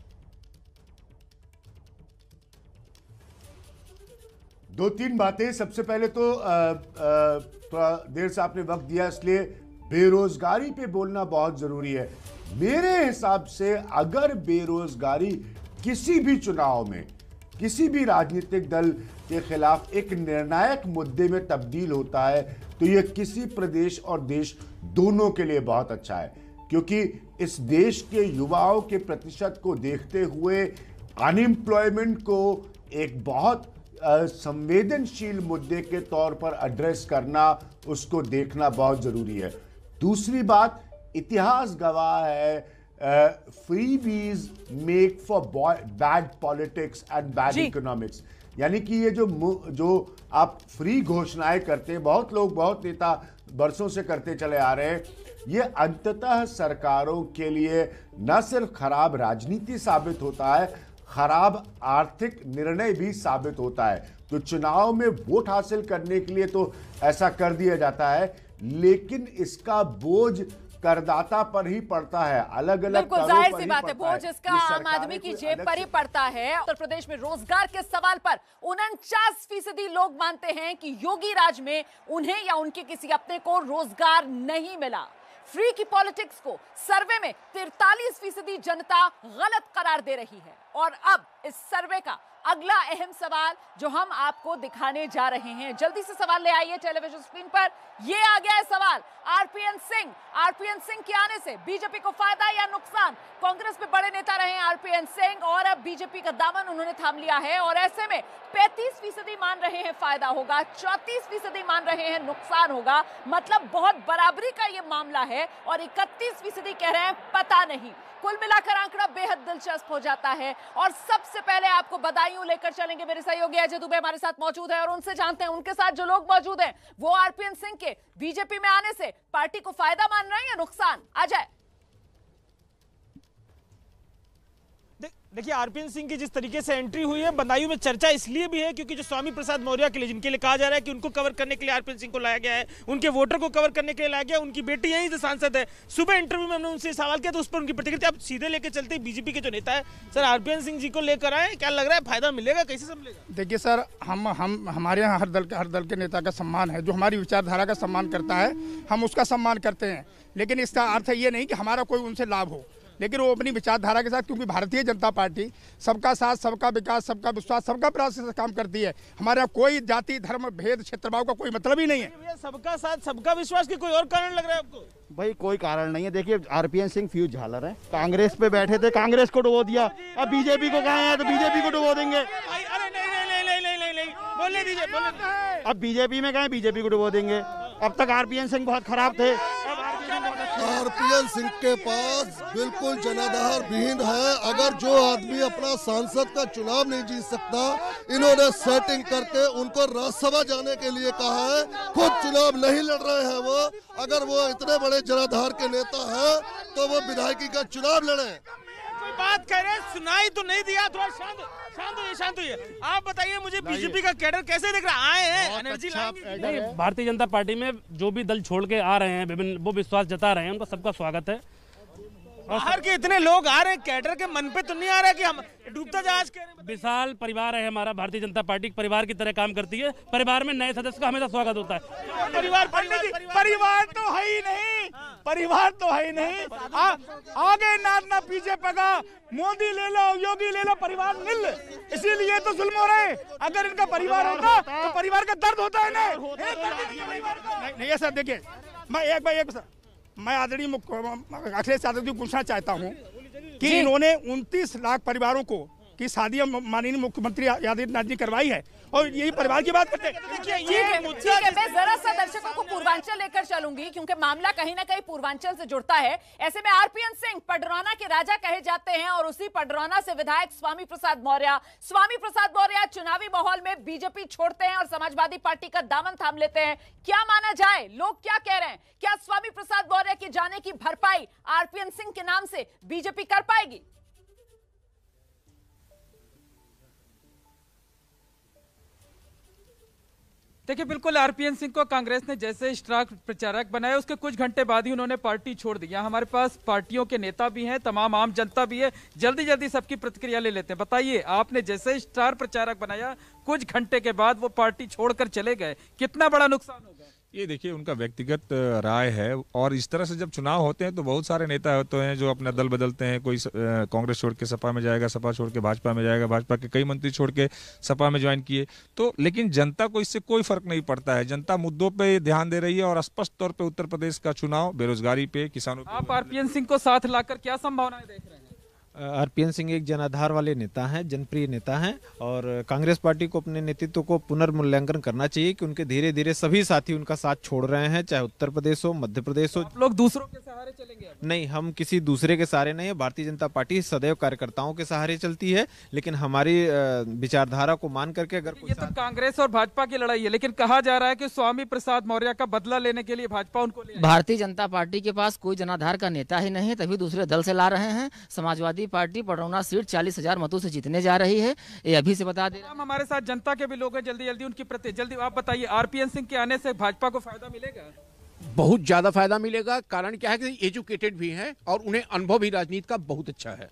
दो तीन बातें। सबसे पहले तो थोड़ा देर से आपने वक्त दिया इसलिए बेरोजगारी पे बोलना बहुत जरूरी है। मेरे हिसाब से अगर बेरोजगारी किसी भी चुनाव में किसी भी राजनीतिक दल के खिलाफ एक निर्णायक मुद्दे में तब्दील होता है तो यह किसी प्रदेश और देश दोनों के लिए बहुत अच्छा है, क्योंकि इस देश के युवाओं के प्रतिशत को देखते हुए अनएम्प्लॉयमेंट को एक बहुत संवेदनशील मुद्दे के तौर पर एड्रेस करना, उसको देखना बहुत जरूरी है। दूसरी बात, इतिहास गवाह है freebies make for bad politics and bad economics. यानी कि ये जो आप फ्री घोषणाएं करते हैं, बहुत लोग, बहुत नेता बरसों से करते चले आ रहे हैं, ये अंततः सरकारों के लिए न सिर्फ खराब राजनीति साबित होता है, खराब आर्थिक निर्णय भी साबित होता है। तो चुनाव में वोट हासिल करने के लिए तो ऐसा कर दिया जाता है, लेकिन इसका बोझ करदाता पर ही पड़ता है, अलग अलग बिल्कुल जाहिर सी बात है, बोझ इसका आम आदमी की जेब पर ही पड़ता है। उत्तर प्रदेश में रोजगार के सवाल पर 49% लोग मानते हैं कि योगी राज में उन्हें या उनके किसी अपने को रोजगार नहीं मिला। फ्री की पॉलिटिक्स को सर्वे में 43% जनता गलत करार दे रही है। और अब इस सर्वे का अगला अहम सवाल जो हम आपको दिखाने जा रहे हैं, जल्दी से सवाल ले आइए टेलीविजन स्क्रीन पर। ये आ गया है सवाल, आरपीएन सिंह के आने से बीजेपी को फायदा या नुकसान? कांग्रेस में बड़े नेता रहे आरपीएन सिंह और अब बीजेपी का दामन उन्होंने थाम लिया है और ऐसे में 35% मान रहे हैं फायदा होगा, 34% मान रहे हैं नुकसान होगा। मतलब बहुत बराबरी का ये मामला है और 31% कह रहे हैं पता नहीं। कुल मिलाकर आंकड़ा बेहद दिलचस्प हो जाता है। और सबसे पहले आपको बधाइयों लेकर चलेंगे, मेरे सहयोगी अजय दुबे हमारे साथ मौजूद है और उनसे जानते हैं उनके साथ जो लोग मौजूद हैं वो आरपीएन सिंह के बीजेपी में आने से पार्टी को फायदा मान रहे हैं या नुकसान? अजय। देखिए, आरपीएन सिंह की जिस तरीके से एंट्री हुई है, बदायूं में चर्चा इसलिए भी है क्योंकि जो स्वामी प्रसाद मौर्य के लिए, जिनके लिए कहा जा रहा है कि उनको कवर करने के लिए आरपीएन सिंह को लाया गया है, उनके वोटर को कवर करने के लिए लाया गया, उनकी बेटी यहीं से सांसद है। सुबह इंटरव्यू में हमने उनसे सवाल किया तो उस पर उनकी प्रतिक्रिया आप सीधे लेके चलते बीजेपी के जो नेता है, सर आरपीएन सिंह जी को लेकर आए, क्या लग रहा है फायदा मिलेगा, कैसे संभलेगा? देखिए सर, हम हमारे यहाँ हर दल के नेता का सम्मान है, जो हमारी विचारधारा का सम्मान करता है हम उसका सम्मान करते हैं, लेकिन इसका अर्थ ये नहीं कि हमारा कोई उनसे लाभ हो, लेकिन वो अपनी विचारधारा के साथ, क्योंकि भारतीय जनता पार्टी सबका साथ, सबका विकास, सबका विश्वास, सबका प्रयास से काम करती है। हमारे यहाँ कोई जाति, धर्म, भेद, क्षेत्रभाव का कोई मतलब ही नहीं है। सबका साथ, सबका विश्वास के कोई और कारण लग रहा है आपको? भाई कोई कारण नहीं है। देखिए, आरपीएन सिंह फ्यूज झालर है, कांग्रेस पे बैठे थे, कांग्रेस को डुबो दिया, अब बीजेपी को कहे हैं तो बीजेपी को डुबो देंगे। बोलने दीजिए, अब बीजेपी में गए, बीजेपी को डुबो देंगे। अब तक आरपीएन सिंह बहुत खराब थे, आरपीएन सिंह के पास बिल्कुल जनाधार विहीन है। अगर जो आदमी अपना सांसद का चुनाव नहीं जीत सकता, इन्होंने सेटिंग करके उनको राज्यसभा जाने के लिए कहा है, खुद चुनाव नहीं लड़ रहे हैं वो। अगर वो इतने बड़े जनाधार के नेता हैं तो वो विधायकी का चुनाव लड़े। बात कह रहे, सुनाई तो नहीं दिया, थोड़ा शांत हुई। आप बताइए मुझे, बीजेपी का कैडर कैसे दिख रहा? आए हैं, एनर्जी नहीं, भारतीय जनता पार्टी में जो भी दल छोड़ के आ रहे हैं, विभिन्न वो विश्वास जता रहे हैं, उनका सबका स्वागत है। बाहर के इतने लोग आ रहे हैं, कैडर के मन पे तो नहीं आ रहा कि हम डूबता जहाज कह रहे हैं? विशाल परिवार है हमारा, भारतीय जनता पार्टी परिवार की तरह काम करती है। परिवार में नए सदस्य का हमेशा स्वागत होता है। परिवार तो है ही नहीं, परिवार तो है ही नहीं। आगे ना पीछे पगा, मोदी ले लो, योगी ले लो, परिवार मिल, इसीलिए तो जुल्म हो रहे हैं। अगर इनका परिवार होता तो परिवार का दर्द होता है नहीं सर। देखिए, मैं आदरणीय अखिलेश यादव जी पूछना चाहता हूँ कि इन्होंने 29 लाख परिवारों को कि शादी माननीय मुख्यमंत्री आदित्यनाथ जी करवाई है, और यही परिवार की बात करते हैं। देखिए ये मुद्दा है, मैं जरा सा दर्शकों को पूर्वांचल लेकर चलूंगी क्योंकि मामला कहीं ना कहीं पूर्वांचल से जुड़ता है। ऐसे में आरपीएन सिंह पडरौना के राजा कहे जाते हैं और उसी पडरौना से विधायक स्वामी प्रसाद मौर्य चुनावी माहौल में बीजेपी छोड़ते हैं और समाजवादी पार्टी का दामन थाम लेते हैं। क्या माना जाए, लोग क्या कह रहे हैं? क्या स्वामी प्रसाद मौर्य के जाने की भरपाई आरपीएन सिंह के नाम से बीजेपी कर पाएगी? देखिए, बिल्कुल आरपीएन सिंह को कांग्रेस ने जैसे स्टार प्रचारक बनाया उसके कुछ घंटे बाद ही उन्होंने पार्टी छोड़ दी। यहाँ हमारे पास पार्टियों के नेता भी हैं, तमाम आम जनता भी है, जल्दी सबकी प्रतिक्रिया ले लेते हैं। बताइए, आपने जैसे स्टार प्रचारक बनाया कुछ घंटे के बाद वो पार्टी छोड़कर चले गए, कितना बड़ा नुकसान होगा? ये देखिए, उनका व्यक्तिगत राय है, और इस तरह से जब चुनाव होते हैं तो बहुत सारे नेता होते हैं जो अपना दल बदलते हैं। कोई कांग्रेस छोड़ के सपा में जाएगा, सपा छोड़ के भाजपा में जाएगा, भाजपा के कई मंत्री छोड़ के सपा में ज्वाइन किए। तो लेकिन जनता को इससे कोई फर्क नहीं पड़ता है। जनता मुद्दों पे ध्यान दे रही है, और स्पष्ट तौर पे उत्तर प्रदेश का चुनाव बेरोजगारी पे, किसानों पे। आप आरपीएन सिंह को साथ लाकर क्या संभावनाएं देख रहे हैं? आरपीएन सिंह एक जनाधार वाले नेता हैं, जनप्रिय नेता हैं, और कांग्रेस पार्टी को अपने नेतृत्व को पुनर्मूल्यांकन करना चाहिए कि उनके धीरे धीरे सभी साथी उनका साथ छोड़ रहे हैं, चाहे उत्तर प्रदेश हो, मध्य प्रदेश हो। आप लोग दूसरों के सहारे चलेंगे? नहीं, हम किसी दूसरे के सहारे नहीं है। भारतीय जनता पार्टी सदैव कार्यकर्ताओं के सहारे चलती है, लेकिन हमारी विचारधारा को मान करके अगर ये तो कांग्रेस और भाजपा की लड़ाई है, लेकिन कहा जा रहा है कि स्वामी प्रसाद मौर्य का बदला लेने के लिए भाजपा उनको भारतीय जनता पार्टी के पास कोई जनाधार का नेता ही नहीं है, तभी दूसरे दल से ला रहे हैं। समाजवादी पार्टी पडरौना सीट 40,000 मतों से जीतने जा रही है, ये अभी से बता दे। हमारे साथ जनता के भी लोग हैं, जल्दी उनकी जल्दी आप बताइए, आरपीएन सिंह के आने से भाजपा को फायदा मिलेगा? बहुत ज्यादा फायदा मिलेगा। कारण क्या है कि एजुकेटेड भी हैं और उन्हें अनुभव भी राजनीति का बहुत अच्छा है।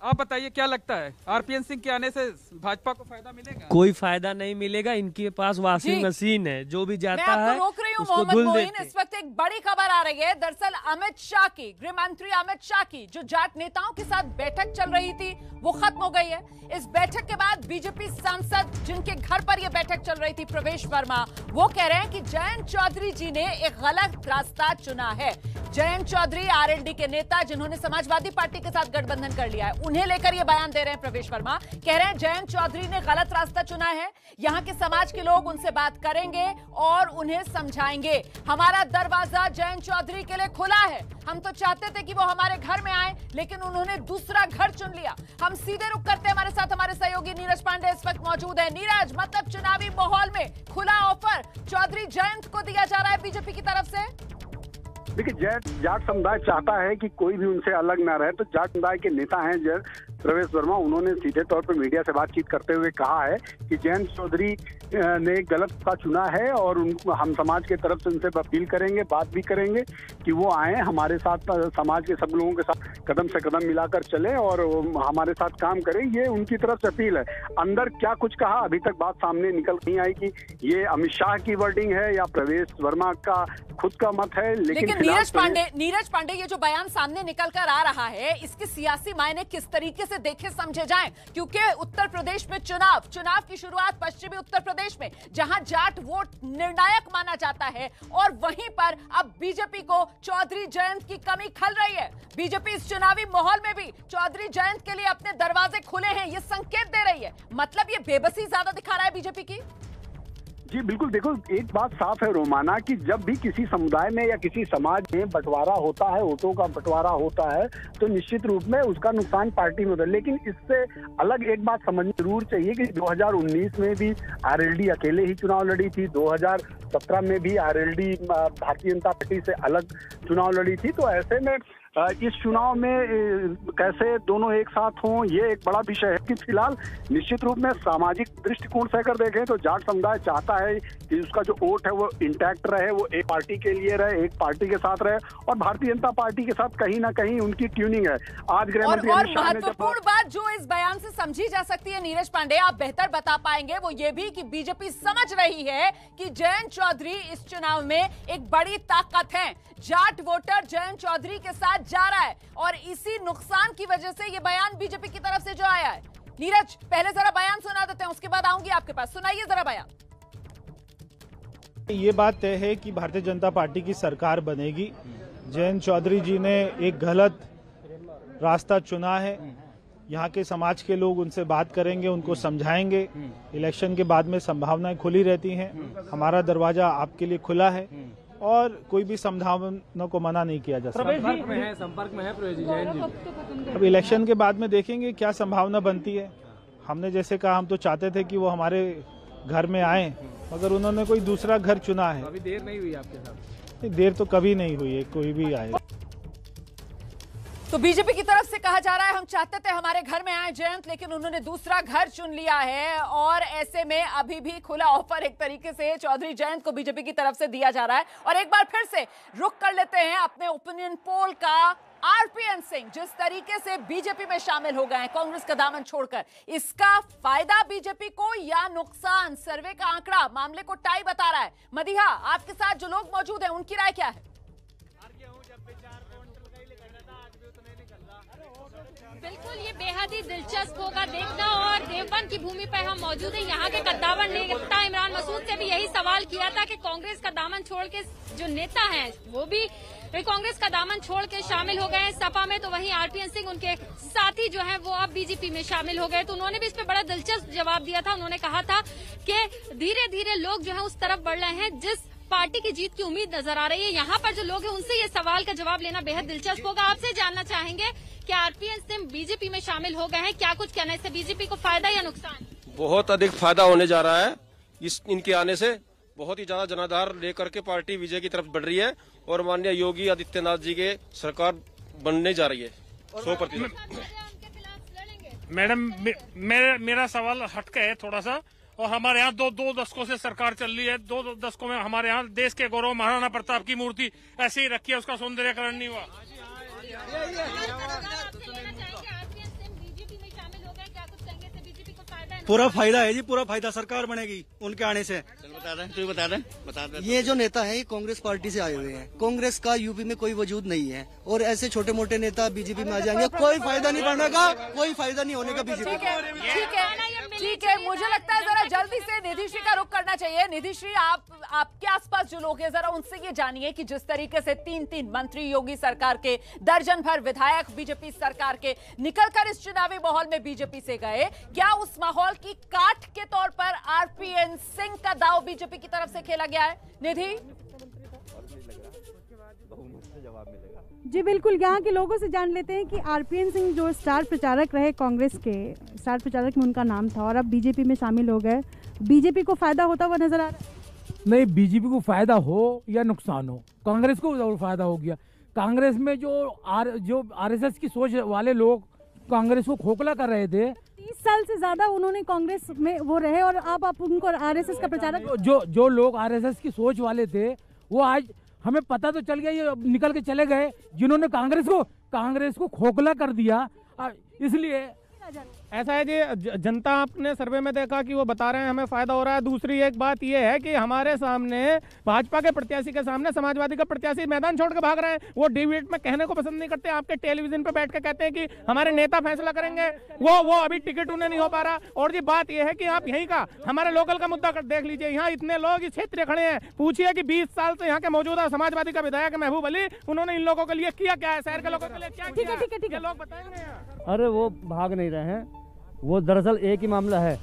आप बताइए, क्या लगता है आरपीएन सिंह के आने से भाजपा को फायदा मिलेगा? कोई फायदा नहीं मिलेगा। इनके पास वॉशिंग मशीन है, जो भी जाता है रोक रही हूँ उसको मोहम्मद धुल मोइन। देते। इस वक्त एक बड़ी खबर आ रही है। दरअसल अमित शाह की, गृह मंत्री अमित शाह की जो जाट नेताओं के साथ बैठक चल रही थी वो खत्म हो गई है। इस बैठक के बाद बीजेपी सांसद जिनके घर पर यह बैठक चल रही थी, प्रवेश वर्मा, वो कह रहे हैं कि जयंत चौधरी जी ने एक गलत रास्ता चुना है। जयंत चौधरी आरएलडी के नेता जिन्होंने समाजवादी पार्टी के साथ गठबंधन कर लिया है, उन्हें लेकर यह बयान दे रहे हैं प्रवेश वर्मा। कह रहे हैं जयंत चौधरी ने गलत रास्ता चुना है। यहाँ के समाज के लोग उनसे बात करेंगे और उन्हें समझाएंगे। हमारा दरवाजा जयंत चौधरी के लिए खुला है। हम तो चाहते थे कि वो हमारे घर में आए, लेकिन उन्होंने दूसरा घर चुन लिया। हम सीधे रुक करते हैं। हमारे साथ हमारे सहयोगी नीरज पांडे इस वक्त मौजूद है। नीरज, मतलब चुनावी माहौल में खुला ऑफर चौधरी जयंत को दिया जा रहा है बीजेपी की तरफ से? देखिए, जाट समुदाय चाहता है कि कोई भी उनसे अलग ना रहे, तो जाट समुदाय के नेता हैं प्रवेश वर्मा, उन्होंने सीधे तौर पर मीडिया से बातचीत करते हुए कहा है कि जयंत चौधरी ने गलत रास्ता चुना है, और उनको हम समाज के तरफ से उनसे अपील करेंगे, बात भी करेंगे कि वो आए हमारे साथ, समाज के सब लोगों के साथ कदम से कदम मिलाकर चले और हमारे साथ काम करें। ये उनकी तरफ से अपील है। अंदर क्या कुछ कहा अभी तक बात सामने निकल नहीं आई कि ये अमित शाह की वर्डिंग है या प्रवेश वर्मा का खुद का मत है। लेकिन नीरज पांडे, ये जो बयान सामने निकल कर आ रहा है, इसके सियासी मायने किस तरीके से देखे समझे जाएं? क्योंकि उत्तर प्रदेश में चुनाव की शुरुआत पश्चिमी उत्तर प्रदेश में, जहां जाट वोट निर्णायक माना जाता है, और वहीं पर अब बीजेपी को चौधरी जयंत की कमी खल रही है। बीजेपी इस चुनावी माहौल में भी चौधरी जयंत के लिए अपने दरवाजे खुले हैं, ये संकेत दे रही है। मतलब ये बेबसी ज्यादा दिखा रहा है बीजेपी की। जी बिल्कुल, देखो एक बात साफ है रोमाना कि जब भी किसी समुदाय में या किसी समाज में बंटवारा होता है, वोटों का बंटवारा होता है, तो निश्चित रूप में उसका नुकसान पार्टी में होता है। लेकिन इससे अलग एक बात समझनी जरूर चाहिए कि 2019 में भी आरएलडी अकेले ही चुनाव लड़ी थी, 2017 में भी आरएलडी भारतीय जनता पार्टी से अलग चुनाव लड़ी थी। तो ऐसे में इस चुनाव में कैसे दोनों एक साथ हों, ये एक बड़ा विषय है कि फिलहाल निश्चित रूप में सामाजिक दृष्टिकोण से अगर देखें तो जाट समुदाय चाहता है कि उसका जो वोट है वो इंटैक्ट रहे, वो एक पार्टी के लिए रहे, एक पार्टी के साथ रहे, और भारतीय जनता पार्टी के साथ कहीं ना कहीं उनकी ट्यूनिंग है। आज गृह मंत्री और महत्वपूर्ण बात जो इस बयान से समझी जा सकती है, नीरज पांडे आप बेहतर बता पाएंगे, वो ये भी कि बीजेपी समझ रही है कि जयंत चौधरी इस चुनाव में एक बड़ी ताकत है। जाट वोटर जयंत चौधरी के साथ जा रहा है, और इसी नुकसान की वजह से ये बयान बीजेपी की तरफ से जो आया है। नीरज, पहले जरा बयान सुना देते हैं, उसके बाद आऊंगी आपके पास। सुनाइए जरा बयान। ये बात तय है कि भारतीय जनता पार्टी की सरकार बनेगी। जयंत चौधरी जी ने एक गलत रास्ता चुना है। यहाँ के समाज के लोग उनसे बात करेंगे, उनको समझाएंगे। इलेक्शन के बाद में संभावनाएं खुली रहती हैं। हमारा दरवाजा आपके लिए खुला है और कोई भी संभावना को मना नहीं किया जा सकता। संपर्क में है प्रवेश जैन जी। अब इलेक्शन के बाद में देखेंगे क्या संभावना बनती है। हमने जैसे कहा, हम तो चाहते थे कि वो हमारे घर में आए, मगर उन्होंने कोई दूसरा घर चुना है। अभी देर नहीं हुई आपके साथ? देर तो कभी नहीं हुई है, कोई भी आए। तो बीजेपी की तरफ से कहा जा रहा है हम चाहते थे हमारे घर में आए जयंत, लेकिन उन्होंने दूसरा घर चुन लिया है और ऐसे में अभी भी खुला ऑफर एक तरीके से चौधरी जयंत को बीजेपी की तरफ से दिया जा रहा है। और एक बार फिर से रुख कर लेते हैं अपने ओपिनियन पोल का। आरपीएन सिंह जिस तरीके से बीजेपी में शामिल हो गए हैं कांग्रेस का दामन छोड़कर, इसका फायदा बीजेपी को या नुकसान? सर्वे का आंकड़ा मामले को टाई बता रहा है। मदीहा, आपके साथ जो लोग मौजूद हैं उनकी राय क्या है? बिल्कुल, ये बेहद ही दिलचस्प होगा देखना। और देवबंद की भूमि पर हम मौजूद हैं। यहाँ के कद्दावर नेता इमरान मसूद से भी यही सवाल किया था कि कांग्रेस का दामन छोड़ के जो नेता हैं वो भी कांग्रेस का दामन छोड़ के शामिल हो गए हैं सपा में, तो वहीं आरपीएन सिंह उनके साथी जो हैं वो अब बीजेपी में शामिल हो गए। तो उन्होंने भी इस पे बड़ा दिलचस्प जवाब दिया था। उन्होंने कहा था कि धीरे धीरे लोग जो है उस तरफ बढ़ रहे हैं जिस पार्टी की जीत की उम्मीद नजर आ रही है। यहाँ पर जो लोग हैं उनसे ये सवाल का जवाब लेना बेहद दिलचस्प होगा। आपसे जानना चाहेंगे कि आरपीएन सिंह बीजेपी में शामिल हो गए हैं, क्या कुछ कहना है, इससे बीजेपी को फायदा या नुकसान? बहुत अधिक फायदा होने जा रहा है इनके आने से। बहुत ही ज्यादा जनाधार लेकर के पार्टी विजय की तरफ बढ़ रही है और माननीय योगी आदित्यनाथ जी के सरकार बनने जा रही है 100%। मैडम, मेरा सवाल हटके है थोड़ा सा। और हमारे यहाँ दो दशकों से सरकार चल रही है। दो दशकों में हमारे यहाँ देश के गौरव महाराणा प्रताप की मूर्ति ऐसे ही रखी है, उसका सौंदर्यकरण नहीं हुआ। पूरा फायदा है जी, पूरा फायदा सरकार बनेगी उनके आने से। बता दें। ये जो नेता है ये कांग्रेस पार्टी से आए हुए हैं। कांग्रेस का यूपी में कोई वजूद नहीं है और ऐसे छोटे मोटे नेता बीजेपी में आ जाएंगे, कोई फायदा नहीं बनने का, कोई फायदा नहीं होने का बीजेपी। ठीक है, मुझे लगता है जरा जल्दी से निधि श्री का रुख करना चाहिए। निधि श्री, आपके आसपास जो लोग हैं जरा उनसे ये जानिए कि जिस तरीके से 3 मंत्री योगी सरकार के, दर्जन भर विधायक बीजेपी सरकार के निकलकर इस चुनावी माहौल में बीजेपी से गए, क्या उस माहौल की काट के तौर पर आरपीएन सिंह का दाव बीजेपी की तरफ से खेला गया है? निधि जी बिल्कुल, यहाँ के लोगों से जान लेते हैं कि आरपीएन सिंह जो स्टार प्रचारक रहे, कांग्रेस के स्टार प्रचारक में उनका नाम था और अब बीजेपी में शामिल हो गए, बीजेपी को फायदा होता हुआ नजर आ रहा है? नहीं, बीजेपी को फायदा हो या नुकसान हो, कांग्रेस को जरूर फायदा हो गया। कांग्रेस में जो आरएसएस की सोच वाले लोग कांग्रेस को खोखला कर रहे थे, 30 साल से ज्यादा उन्होंने कांग्रेस में वो रहे और अब आप उनको आरएसएस का प्रचारक, जो लोग आरएसएस की सोच वाले थे वो आज हमें पता तो चल गया, ये निकल के चले गए जिन्होंने कांग्रेस को खोखला कर दिया। इसलिए ऐसा है जी, जनता आपने सर्वे में देखा कि वो बता रहे हैं हमें फायदा हो रहा है। दूसरी एक बात ये है कि हमारे सामने भाजपा के प्रत्याशी के सामने समाजवादी का प्रत्याशी मैदान छोड़ के भाग रहे हैं। वो डिबेट में कहने को पसंद नहीं करते, आपके टेलीविजन पे बैठ के कहते हैं कि हमारे नेता फैसला करेंगे, वो अभी टिकट उन्हें नहीं हो पा रहा। और जी बात यह है कि आप यहीं का हमारे लोकल का मुद्दा देख लीजिए, यहाँ इतने लोग इस क्षेत्र खड़े हैं, पूछिए कि 20 साल से यहाँ के मौजूदा समाजवादी का विधायक महबूब अली, उन्होंने इन लोगों के लिए किया क्या है, शहर के लोगों के लिए क्या किया? ठीक है, लोग बताएंगे। अरे वो भाग नहीं रहे हैं, वो दरअसल एक ही मामला है,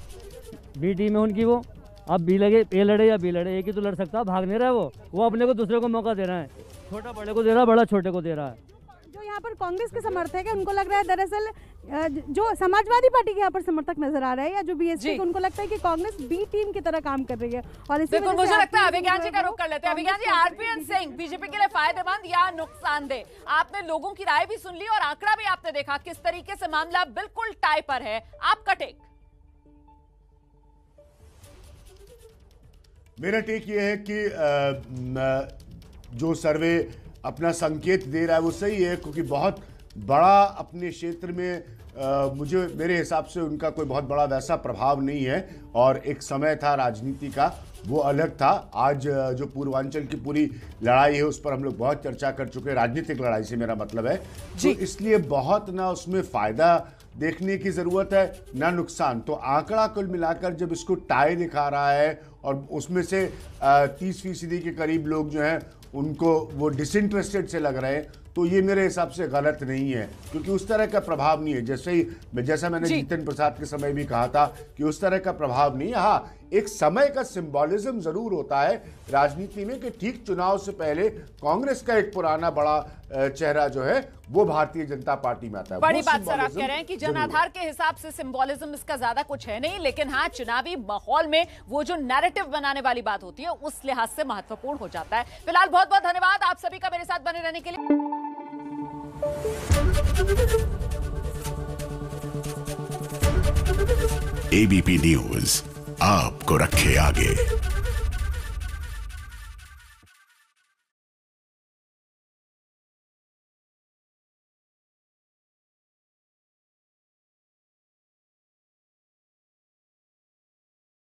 बी टीम है उनकी। वो अब बी लगे, ए लड़े या बी लड़े, एक ही तो लड़ सकता है, भाग नहीं रहा है वो अपने को दूसरे को मौका दे रहा है, छोटा बड़े को दे रहा है, बड़ा छोटे को दे रहा है। जो यहाँ पर कांग्रेस के समर्थक है उनको लग रहा है दरअसल जो समाजवादी पार्टी के यहाँ पर समर्थक नजर आ रहे हैं या जो बीएसपी, उनको लगता है कि कांग्रेस बी टीम की तरह काम कर रही है। और इसी वजह से मुझे लगता है अभिज्ञान जी का रुख कर लेते हैं। अभिज्ञान जी, आरपीएन सिंह बीजेपी के लिए फायदेमंद या नुकसानदेह? आपने लोगों की राय भी सुन ली और आंकड़ा भी आपने देखा किस तरीके से मामला बिल्कुल टाई पर है, आपका टेक? मेरा टेक ये है कि जो सर्वे अपना संकेत दे रहा है वो सही है, क्योंकि बहुत बड़ा अपने क्षेत्र में मेरे हिसाब से उनका कोई बहुत बड़ा वैसा प्रभाव नहीं है। और एक समय था राजनीति का, वो अलग था। आज जो पूर्वांचल की पूरी लड़ाई है उस पर हम लोग बहुत चर्चा कर चुके हैं, राजनीतिक लड़ाई से मेरा मतलब है, तो इसलिए बहुत ना उसमें फायदा देखने की जरूरत है ना नुकसान। तो आंकड़ा कुल मिलाकर जब इसको टाई दिखा रहा है और उसमें से 30% के करीब लोग जो हैं उनको वो डिसइंटरेस्टेड से लग रहे हैं, तो ये मेरे हिसाब से गलत नहीं है, क्योंकि उस तरह का प्रभाव नहीं है। जैसा मैंने जितिन प्रसाद के समय भी कहा था कि उस तरह का प्रभाव नहीं है। हाँ, एक समय का सिंबॉलिज्म जरूर होता है राजनीति में कि ठीक चुनाव से पहले कांग्रेस का एक पुराना बड़ा चेहरा जो है वो भारतीय जनता पार्टी में आता है। बड़ी बात सर आप कह रहे हैं कि जनाधार के हिसाब से सिंबॉलिज्म इसका ज्यादा कुछ है नहीं, लेकिन हाँ चुनावी माहौल में वो जो नैरेटिव बनाने वाली बात होती है उस लिहाज से महत्वपूर्ण हो जाता है। फिलहाल बहुत बहुत धन्यवाद आप सभी का मेरे साथ बने रहने के लिए। एबीपी न्यूज आपको रखे आगे।